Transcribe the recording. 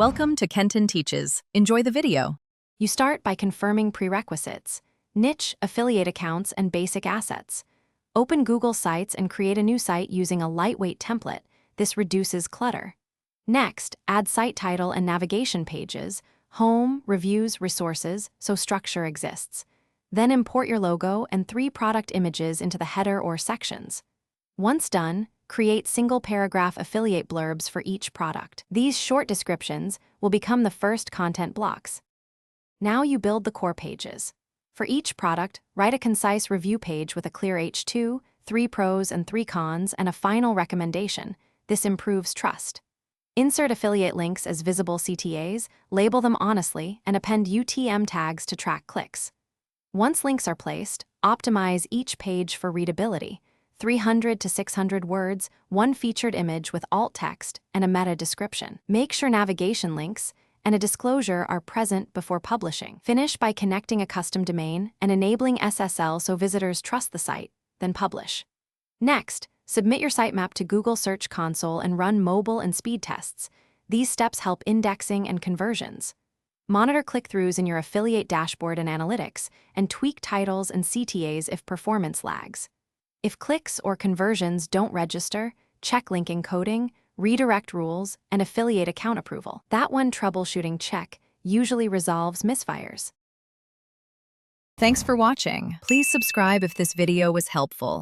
Welcome to Kenton Teaches. Enjoy the video. You start by confirming prerequisites, niche, affiliate accounts, and basic assets. Open Google Sites and create a new site using a lightweight template. This reduces clutter. Next, add site title and navigation pages, home, reviews, resources, so structure exists. Then import your logo and 3 product images into the header or sections. Once done, create single-paragraph affiliate blurbs for each product. These short descriptions will become the first content blocks. Now you build the core pages. For each product, write a concise review page with a clear H2, 3 pros and 3 cons, and a final recommendation. This improves trust. Insert affiliate links as visible CTAs, label them honestly, and append UTM tags to track clicks. Once links are placed, optimize each page for readability. 300 to 600 words, 1 featured image with alt text, and a meta description. Make sure navigation links and a disclosure are present before publishing. Finish by connecting a custom domain and enabling SSL so visitors trust the site, then publish. Next, submit your sitemap to Google Search Console and run mobile and speed tests. These steps help indexing and conversions. Monitor click-throughs in your affiliate dashboard and analytics, and tweak titles and CTAs if performance lags. If clicks or conversions don't register, check link encoding, redirect rules, and affiliate account approval. That one troubleshooting check usually resolves misfires. Thanks for watching. Please subscribe if this video was helpful.